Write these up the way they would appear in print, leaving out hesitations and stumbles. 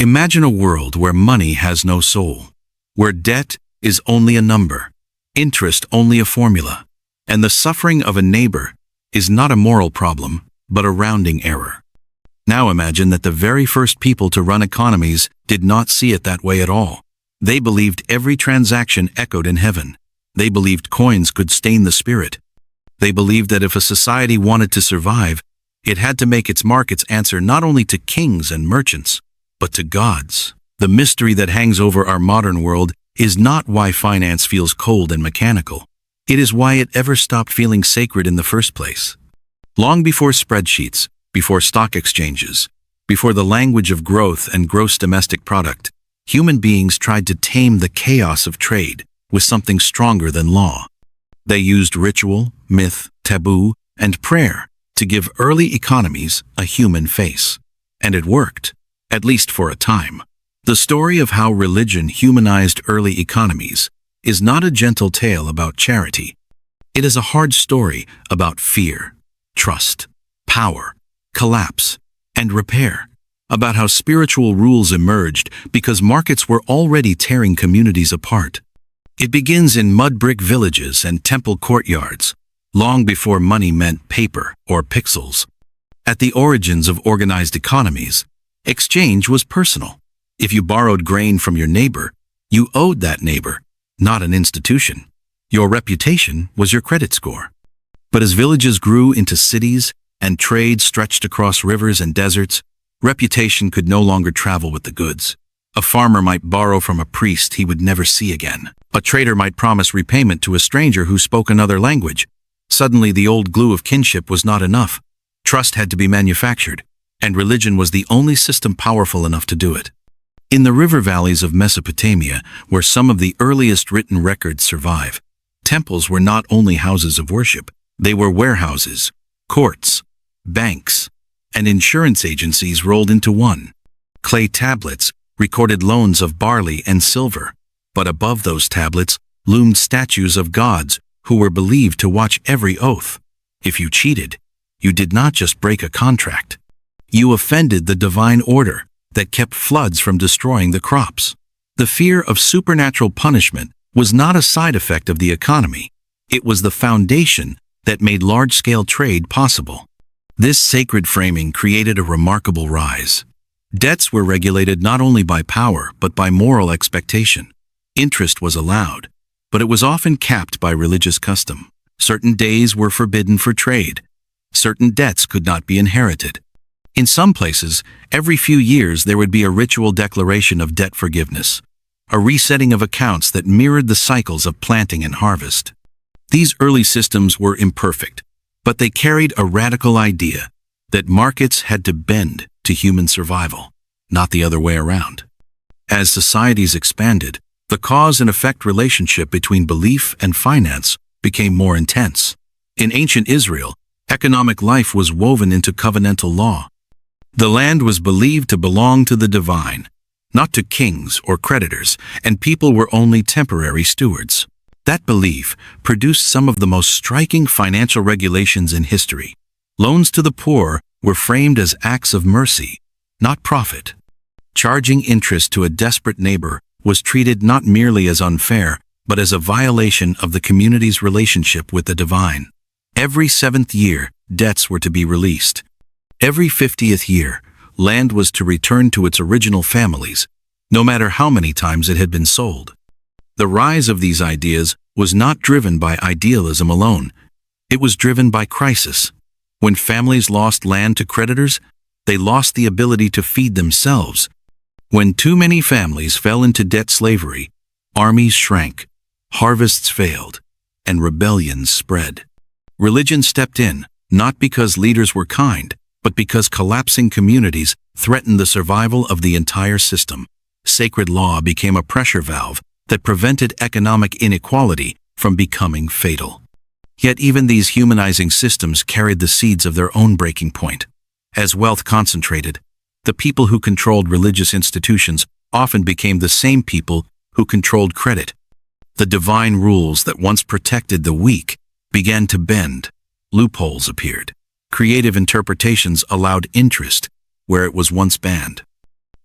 Imagine a world where money has no soul, where debt is only a number, interest only a formula, and the suffering of a neighbor is not a moral problem, but a rounding error. Now imagine that the very first people to run economies did not see it that way at all. They believed every transaction echoed in heaven. They believed coins could stain the spirit. They believed that if a society wanted to survive, it had to make its markets answer not only to kings and merchants, but to gods. The mystery that hangs over our modern world is not why finance feels cold and mechanical. It is why it ever stopped feeling sacred in the first place. Long before spreadsheets, before stock exchanges, before the language of growth and gross domestic product, human beings tried to tame the chaos of trade with something stronger than law. They used ritual, myth, taboo, and prayer to give early economies a human face. And it worked, at least for a time. The story of how religion humanized early economies is not a gentle tale about charity. It is a hard story about fear, trust, power, collapse, and repair, about how spiritual rules emerged because markets were already tearing communities apart. It begins in mud brick villages and temple courtyards, long before money meant paper or pixels. At the origins of organized economies, exchange was personal. If you borrowed grain from your neighbor, you owed that neighbor, not an institution. Your reputation was your credit score. But as villages grew into cities and trade stretched across rivers and deserts, reputation could no longer travel with the goods. A farmer might borrow from a priest he would never see again. A trader might promise repayment to a stranger who spoke another language. Suddenly, the old glue of kinship was not enough. Trust had to be manufactured, and religion was the only system powerful enough to do it. In the river valleys of Mesopotamia, where some of the earliest written records survive, temples were not only houses of worship, they were warehouses, courts, banks, and insurance agencies rolled into one. Clay tablets recorded loans of barley and silver, but above those tablets loomed statues of gods who were believed to watch every oath. If you cheated, you did not just break a contract. You offended the divine order that kept floods from destroying the crops. The fear of supernatural punishment was not a side effect of the economy. It was the foundation that made large-scale trade possible. This sacred framing created a remarkable rise. Debts were regulated not only by power, but by moral expectation. Interest was allowed, but it was often capped by religious custom. Certain days were forbidden for trade. Certain debts could not be inherited. In some places, every few years there would be a ritual declaration of debt forgiveness, a resetting of accounts that mirrored the cycles of planting and harvest. These early systems were imperfect, but they carried a radical idea that markets had to bend to human survival, not the other way around. As societies expanded, the cause and effect relationship between belief and finance became more intense. In ancient Israel, economic life was woven into covenantal law. The land was believed to belong to the divine, not to kings or creditors, and people were only temporary stewards. That belief produced some of the most striking financial regulations in history. Loans to the poor were framed as acts of mercy, not profit. Charging interest to a desperate neighbor was treated not merely as unfair, but as a violation of the community's relationship with the divine. Every 7th year, debts were to be released. Every 50th year, land was to return to its original families, no matter how many times it had been sold. The rise of these ideas was not driven by idealism alone. It was driven by crisis. When families lost land to creditors, they lost the ability to feed themselves. When too many families fell into debt slavery, armies shrank, harvests failed, and rebellions spread. Religion stepped in, not because leaders were kind, but because collapsing communities threatened the survival of the entire system. Sacred law became a pressure valve that prevented economic inequality from becoming fatal. Yet even these humanizing systems carried the seeds of their own breaking point. As wealth concentrated, the people who controlled religious institutions often became the same people who controlled credit. The divine rules that once protected the weak began to bend. Loopholes appeared. Creative interpretations allowed interest where it was once banned.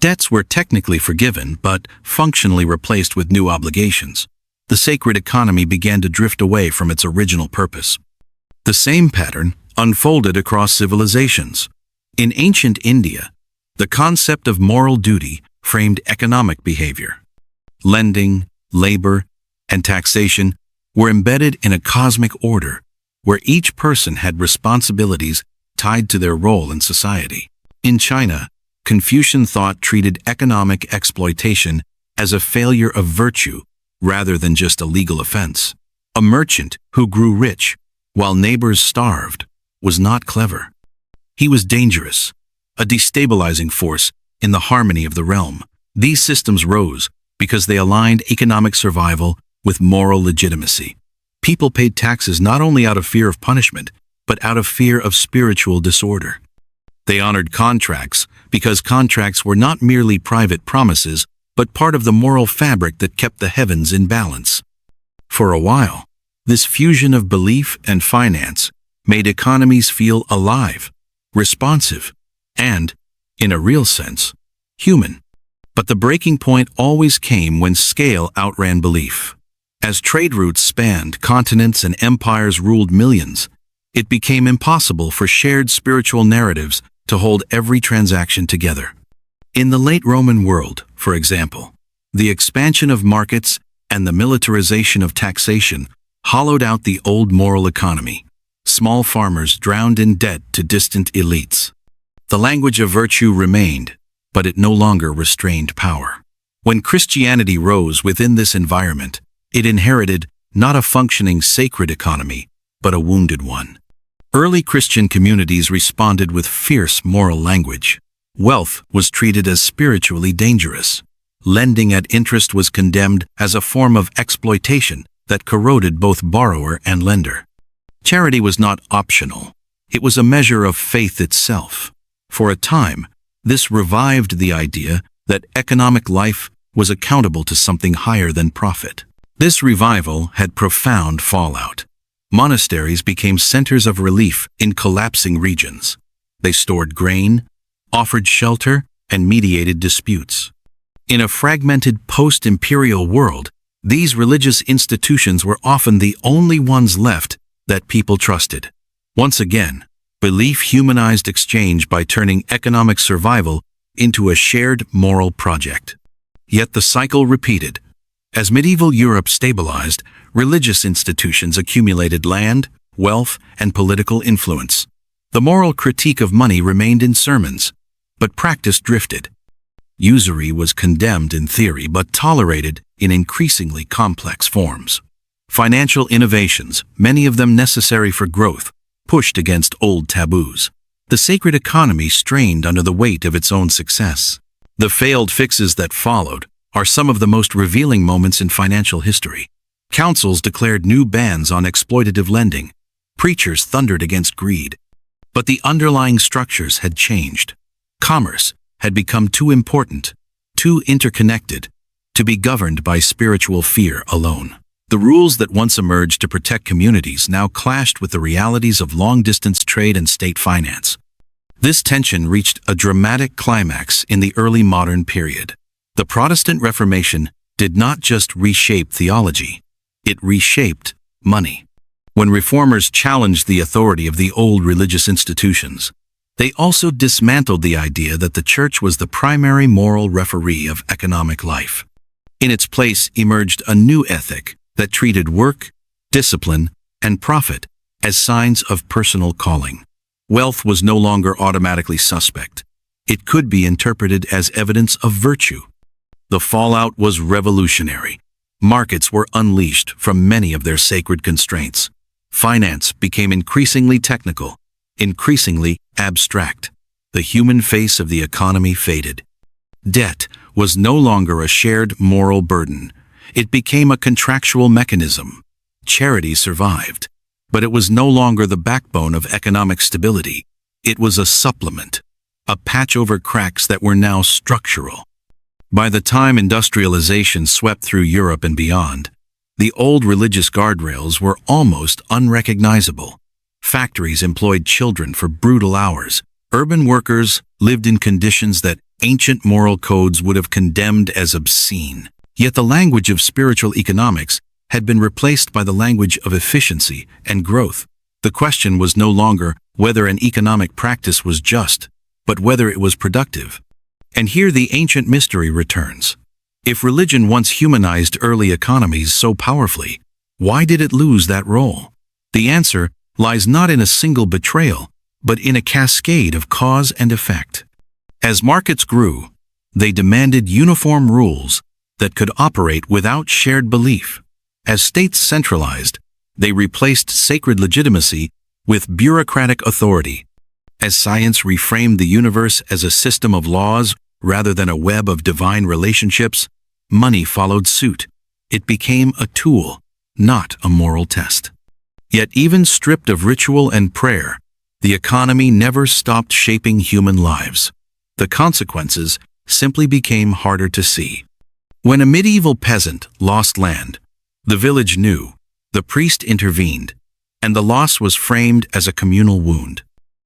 Debts were technically forgiven, but functionally replaced with new obligations. The sacred economy began to drift away from its original purpose. The same pattern unfolded across civilizations. In ancient India, the concept of moral duty framed economic behavior. Lending, labor, and taxation were embedded in a cosmic order where each person had responsibilities tied to their role in society. In China, Confucian thought treated economic exploitation as a failure of virtue rather than just a legal offense. A merchant who grew rich while neighbors starved was not clever. He was dangerous, a destabilizing force in the harmony of the realm. These systems rose because they aligned economic survival with moral legitimacy. People paid taxes not only out of fear of punishment, but out of fear of spiritual disorder. They honored contracts because contracts were not merely private promises, but part of the moral fabric that kept the heavens in balance. For a while, this fusion of belief and finance made economies feel alive, responsive, and, in a real sense, human. But the breaking point always came when scale outran belief. As trade routes spanned continents and empires ruled millions, it became impossible for shared spiritual narratives to hold every transaction together. In the late Roman world, for example, the expansion of markets and the militarization of taxation hollowed out the old moral economy. Small farmers drowned in debt to distant elites. The language of virtue remained, but it no longer restrained power. When Christianity rose within this environment, it inherited not a functioning sacred economy, but a wounded one. Early Christian communities responded with fierce moral language. Wealth was treated as spiritually dangerous. Lending at interest was condemned as a form of exploitation that corroded both borrower and lender. Charity was not optional. It was a measure of faith itself. For a time, this revived the idea that economic life was accountable to something higher than profit. This revival had profound fallout. Monasteries became centers of relief in collapsing regions. They stored grain, offered shelter, and mediated disputes. In a fragmented post-imperial world, these religious institutions were often the only ones left that people trusted. Once again, belief humanized exchange by turning economic survival into a shared moral project. Yet the cycle repeated. As medieval Europe stabilized, religious institutions accumulated land, wealth, and political influence. The moral critique of money remained in sermons, but practice drifted. Usury was condemned in theory but tolerated in increasingly complex forms. Financial innovations, many of them necessary for growth, pushed against old taboos. The sacred economy strained under the weight of its own success. The failed fixes that followed are some of the most revealing moments in financial history. Councils declared new bans on exploitative lending. Preachers thundered against greed. But the underlying structures had changed. Commerce had become too important, too interconnected, to be governed by spiritual fear alone. The rules that once emerged to protect communities now clashed with the realities of long-distance trade and state finance. This tension reached a dramatic climax in the early modern period. The Protestant Reformation did not just reshape theology, it reshaped money. When reformers challenged the authority of the old religious institutions, they also dismantled the idea that the church was the primary moral referee of economic life. In its place emerged a new ethic that treated work, discipline, and profit as signs of personal calling. Wealth was no longer automatically suspect. It could be interpreted as evidence of virtue. The fallout was revolutionary. Markets were unleashed from many of their sacred constraints. Finance became increasingly technical, increasingly abstract. The human face of the economy faded. Debt was no longer a shared moral burden. It became a contractual mechanism. Charity survived, but it was no longer the backbone of economic stability. It was a supplement, a patch over cracks that were now structural. By the time industrialization swept through Europe and beyond, the old religious guardrails were almost unrecognizable. Factories employed children for brutal hours. Urban workers lived in conditions that ancient moral codes would have condemned as obscene. Yet the language of spiritual economics had been replaced by the language of efficiency and growth. The question was no longer whether an economic practice was just, but whether it was productive. And here the ancient mystery returns. If religion once humanized early economies so powerfully, why did it lose that role? The answer lies not in a single betrayal, but in a cascade of cause and effect. As markets grew, they demanded uniform rules that could operate without shared belief. As states centralized, they replaced sacred legitimacy with bureaucratic authority. As science reframed the universe as a system of laws rather than a web of divine relationships, money followed suit. It became a tool, not a moral test. Yet even stripped of ritual and prayer, the economy never stopped shaping human lives. The consequences simply became harder to see. When a medieval peasant lost land, the village knew, the priest intervened, and the loss was framed as a communal wound.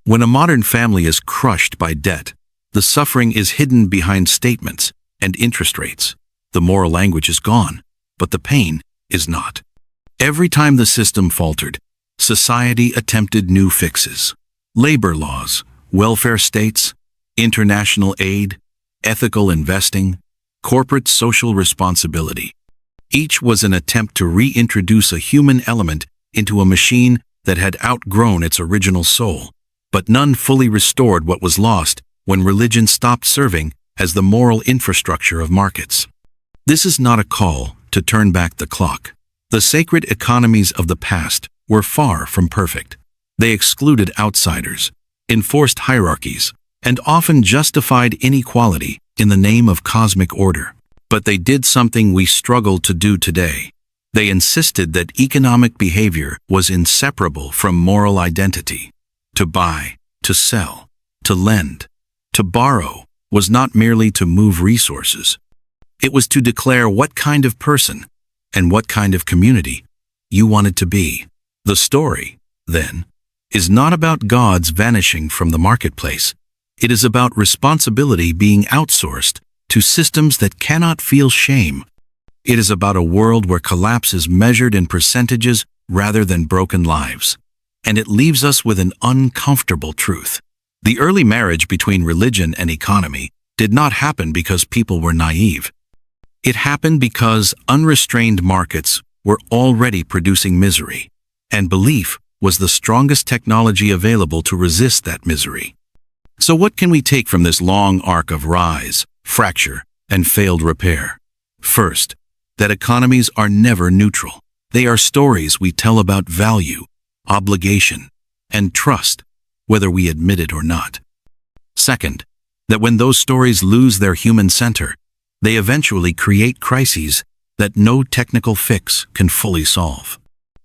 When a modern family is crushed by debt, the suffering is hidden behind statements and interest rates. The moral language is gone, but the pain is not. Every time the system faltered, society attempted new fixes. Labor laws, welfare states, international aid, ethical investing, corporate social responsibility. Each was an attempt to reintroduce a human element into a machine that had outgrown its original soul, but none fully restored what was lost when religion stopped serving as the moral infrastructure of markets. This is not a call to turn back the clock. The sacred economies of the past were far from perfect. They excluded outsiders, enforced hierarchies, and often justified inequality in the name of cosmic order. But they did something we struggle to do today. They insisted that economic behavior was inseparable from moral identity. To buy, to sell, to lend, to borrow was not merely to move resources. It was to declare what kind of person and what kind of community you wanted to be. The story, then, is not about gods vanishing from the marketplace. It is about responsibility being outsourced to systems that cannot feel shame. It is about a world where collapse is measured in percentages rather than broken lives. And it leaves us with an uncomfortable truth. The early marriage between religion and economy did not happen because people were naive. It happened because unrestrained markets were already producing misery, and belief was the strongest technology available to resist that misery. So what can we take from this long arc of rise, fracture, and failed repair? First, that economies are never neutral. They are stories we tell about value, obligation, and trust, whether we admit it or not. Second, that when those stories lose their human center, they eventually create crises that no technical fix can fully solve.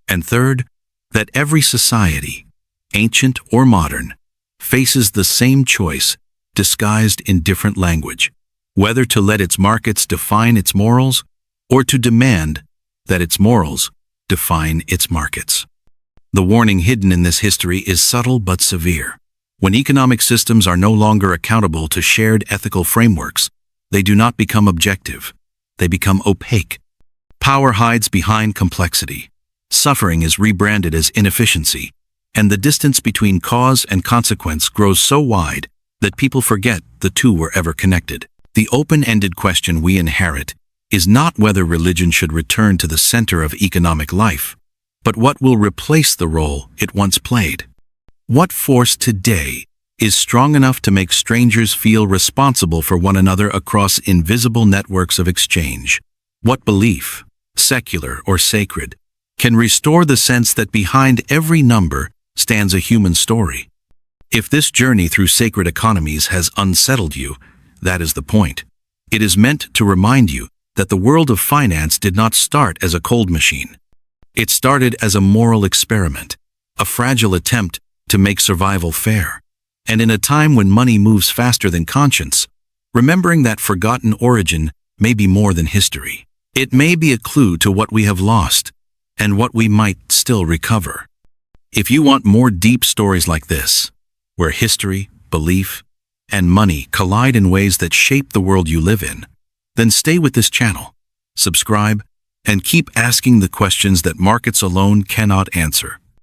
And third, that every society, ancient or modern, faces the same choice disguised in different language, whether to let its markets define its morals or to demand that its morals define its markets. The warning hidden in this history is subtle but severe. When economic systems are no longer accountable to shared ethical frameworks, they do not become objective. They become opaque. Power hides behind complexity. Suffering is rebranded as inefficiency, and the distance between cause and consequence grows so wide that people forget the two were ever connected. The open-ended question we inherit is not whether religion should return to the center of economic life, but what will replace the role it once played. What force today is strong enough to make strangers feel responsible for one another across invisible networks of exchange? What belief, secular or sacred, can restore the sense that behind every number stands a human story? If this journey through sacred economies has unsettled you, that is the point. It is meant to remind you that the world of finance did not start as a cold machine. It started as a moral experiment, a fragile attempt to make survival fair. And in a time when money moves faster than conscience, remembering that forgotten origin may be more than history. It may be a clue to what we have lost and what we might still recover. If you want more deep stories like this, where history, belief, and money collide in ways that shape the world you live in, then stay with this channel, subscribe, and keep asking the questions that markets alone cannot answer.